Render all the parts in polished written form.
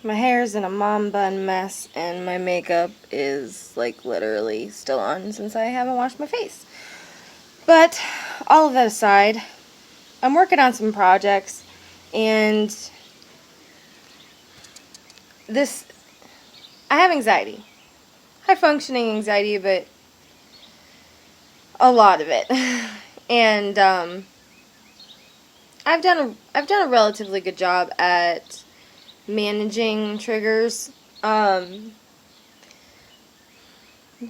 My hair's in a mom bun mess, and my makeup is, like, literally still on since I haven't washed my face. But, all of that aside, I'm working on some projects, and I have anxiety. High-functioning anxiety, but a lot of it. And, I've done a relatively good job at managing triggers. But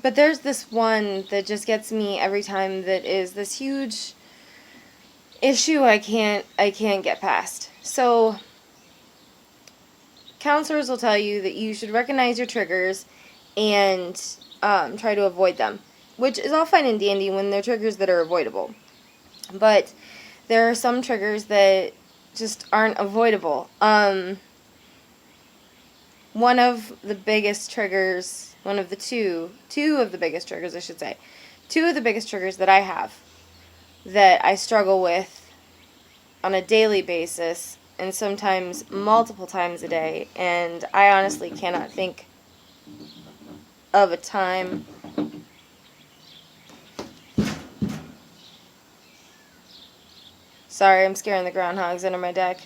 there's this one that just gets me every time, that is this huge issue I can't get past. So counselors will tell you that you should recognize your triggers and try to avoid them, which is all fine and dandy when they're triggers that are avoidable. But there are some triggers that just aren't avoidable. One of the biggest triggers, two of the biggest triggers, I should say. Two of the biggest triggers that I have, that I struggle with on a daily basis, and sometimes multiple times a day, and I honestly cannot think of a time sorry, I'm scaring the groundhogs under my deck,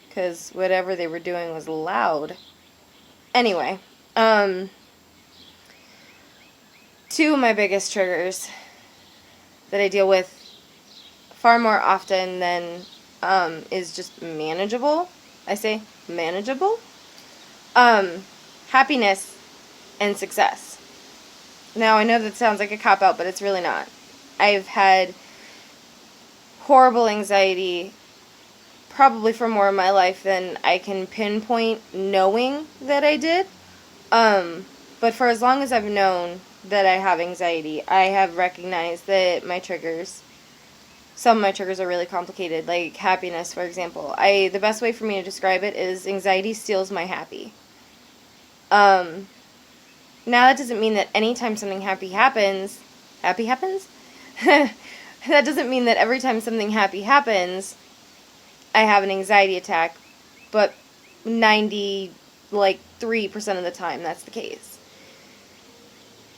because whatever they were doing was loud. Anyway, two of my biggest triggers that I deal with far more often than is just manageable. I say manageable. Happiness and success. Now, I know that sounds like a cop-out, but it's really not. I've had horrible anxiety probably for more of my life than I can pinpoint knowing that I did. But for as long as I've known that I have anxiety, I have recognized that some of my triggers are really complicated, like happiness, for example. The best way for me to describe it is anxiety steals my happy. Now that doesn't mean that anytime something happy happens? That doesn't mean that every time something happy happens, I have an anxiety attack, but 93% of the time that's the case.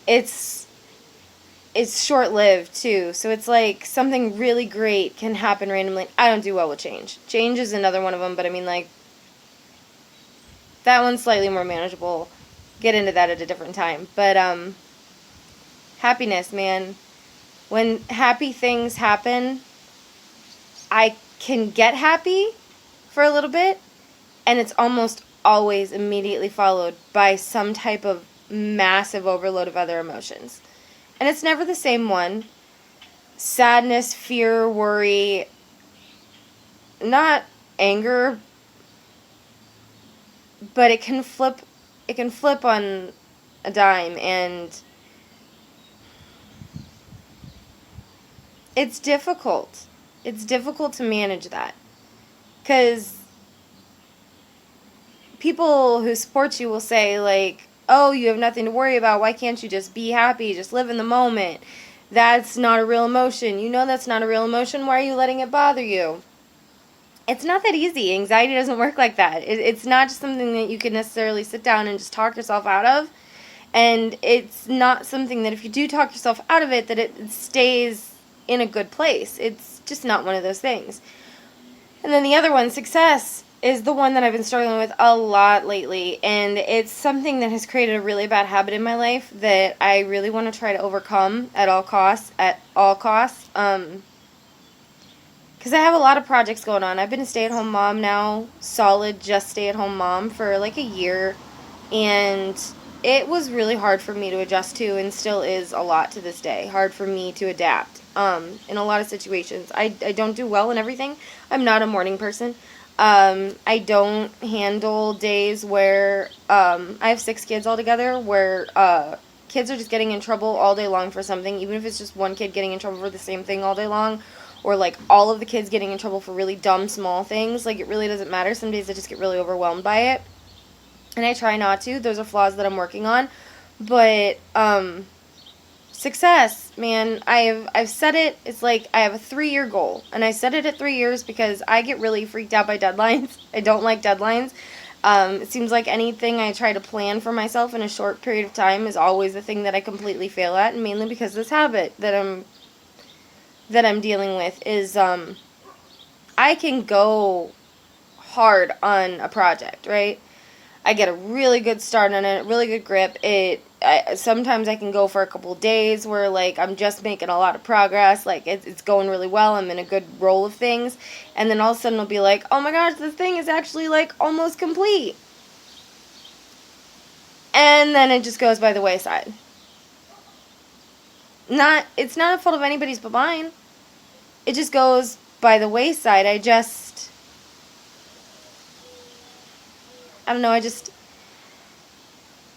It's short-lived, too, so it's like something really great can happen randomly. I don't do well with change. Change is another one of them, but I mean, like, that one's slightly more manageable. Get into that at a different time. But, happiness, man. When happy things happen, I can get happy for a little bit, and it's almost always immediately followed by some type of massive overload of other emotions. And it's never the same one. Sadness, fear, worry, not anger, but it can flip on a dime, and it's difficult. It's difficult to manage that, because people who support you will say, like, oh, you have nothing to worry about, why can't you just be happy, just live in the moment, that's not a real emotion, you know that's not a real emotion, why are you letting it bother you? It's not that easy. Anxiety doesn't work like that. It's not just something that you can necessarily sit down and just talk yourself out of, and it's not something that if you do talk yourself out of it, that it stays in a good place. It's just not one of those things. And then the other one, success, is the one that I've been struggling with a lot lately, and it's something that has created a really bad habit in my life that I really want to try to overcome at all costs, because I have a lot of projects going on. I've been a stay-at-home mom now, solid just stay-at-home mom, for like a year, and it was really hard for me to adjust to, and still is a lot to this day, hard for me to adapt in a lot of situations. I don't do well in everything. I'm not a morning person. I don't handle days where I have 6 kids altogether, where kids are just getting in trouble all day long for something, even if it's just one kid getting in trouble for the same thing all day long, or like all of the kids getting in trouble for really dumb small things. Like, it really doesn't matter. Some days I just get really overwhelmed by it, and I try not to. Those are flaws that I'm working on. But success, man, I've set it. It's like I have a 3-year goal, and I set it at 3 years because I get really freaked out by deadlines. I don't like deadlines. It seems like anything I try to plan for myself in a short period of time is always the thing that I completely fail at, and mainly because this habit that I'm dealing with is I can go hard on a project, right? I get a really good start on it, really good grip. Sometimes I can go for a couple of days where like I'm just making a lot of progress, like it's going really well. I'm in a good roll of things, and then all of a sudden I'll be like, oh my gosh, this thing is actually like almost complete, and then it just goes by the wayside. It's not a fault of anybody's but mine. It just goes by the wayside. I don't know.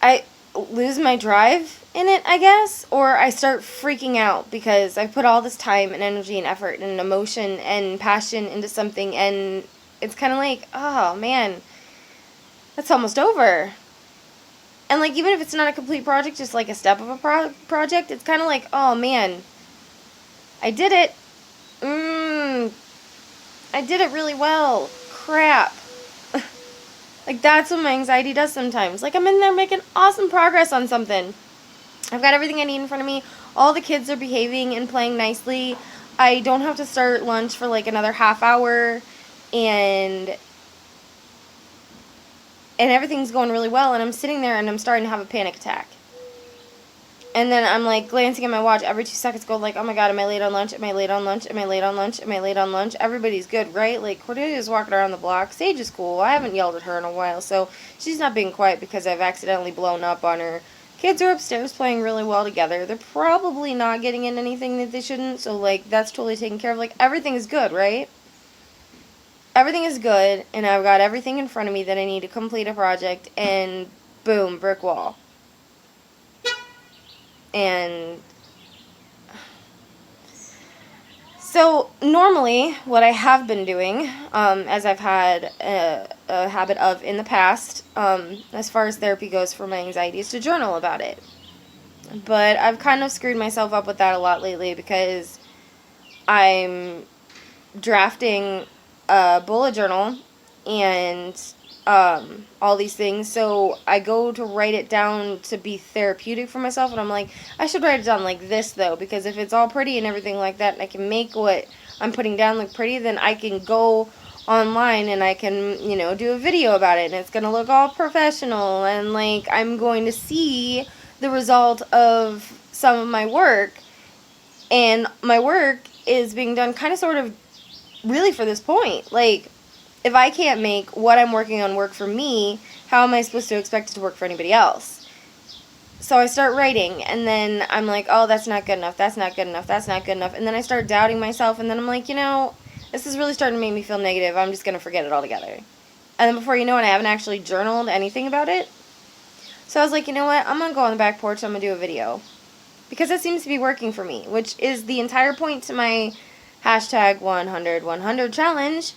I lose my drive in it, I guess, or I start freaking out because I put all this time and energy and effort and emotion and passion into something, and it's kind of like, oh man, that's almost over. And like, even if it's not a complete project, just like a step of a project, it's kind of like, oh man, I did it. I did it really well. Crap. Like, that's what my anxiety does sometimes. Like, I'm in there making awesome progress on something. I've got everything I need in front of me. All the kids are behaving and playing nicely. I don't have to start lunch for like another half hour. And everything's going really well. And I'm sitting there and I'm starting to have a panic attack. And then I'm like glancing at my watch every 2 seconds, going like, oh my god, am I late on lunch? Am I late on lunch? Am I late on lunch? Am I late on lunch? Everybody's good, right? Like, Cordelia's walking around the block. Sage is cool. I haven't yelled at her in a while, so she's not being quiet because I've accidentally blown up on her. Kids are upstairs playing really well together. They're probably not getting in anything that they shouldn't, so like that's totally taken care of. Like, everything is good, right? Everything is good, and I've got everything in front of me that I need to complete a project, and boom, brick wall. And so normally what I have been doing, as I've had a habit of in the past, as far as therapy goes for my anxiety, is to journal about it. But I've kind of screwed myself up with that a lot lately because I'm drafting a bullet journal and all these things. So I go to write it down to be therapeutic for myself, and I'm like, I should write it down like this though, because if it's all pretty and everything like that, and I can make what I'm putting down look pretty, then I can go online and I can, do a video about it, and it's going to look all professional, and like I'm going to see the result of some of my work, and my work is being done kind of sort of really for this point. Like, if I can't make what I'm working on work for me, how am I supposed to expect it to work for anybody else? So I start writing, and then I'm like, oh, that's not good enough, that's not good enough, that's not good enough. And then I start doubting myself, and then I'm like, this is really starting to make me feel negative. I'm just going to forget it altogether. And then before you know it, I haven't actually journaled anything about it. So I was like, you know what? I'm going to go on the back porch, I'm going to do a video. Because that seems to be working for me, which is the entire point to my hashtag 100 challenge,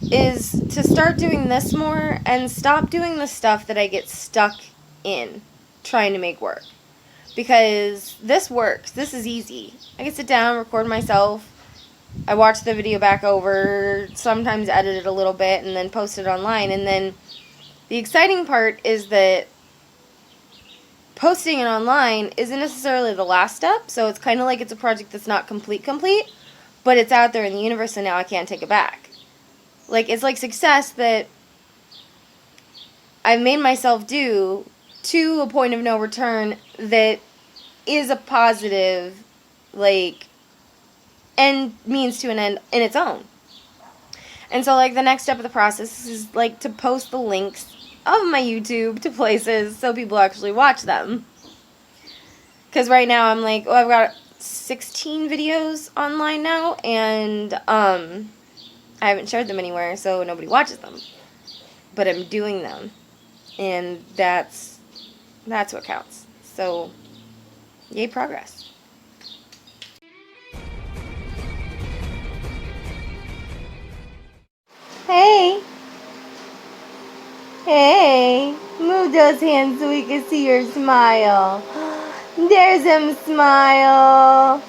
is to start doing this more and stop doing the stuff that I get stuck in trying to make work. Because this works. This is easy. I can sit down, record myself. I watch the video back over, sometimes edit it a little bit, and then post it online. And then the exciting part is that posting it online isn't necessarily the last step. So it's kind of like it's a project that's not complete, but it's out there in the universe, and now I can't take it back. Like, it's like success that I've made myself do to a point of no return that is a positive, like, end means to an end in its own. And so, like, the next step of the process is, like, to post the links of my YouTube to places so people actually watch them. Because right now I'm like, I've got 16 videos online now, and I haven't shared them anywhere, so nobody watches them. But I'm doing them, and that's what counts. So, yay, progress. Hey! Hey! Move those hands so we can see your smile. There's him smile.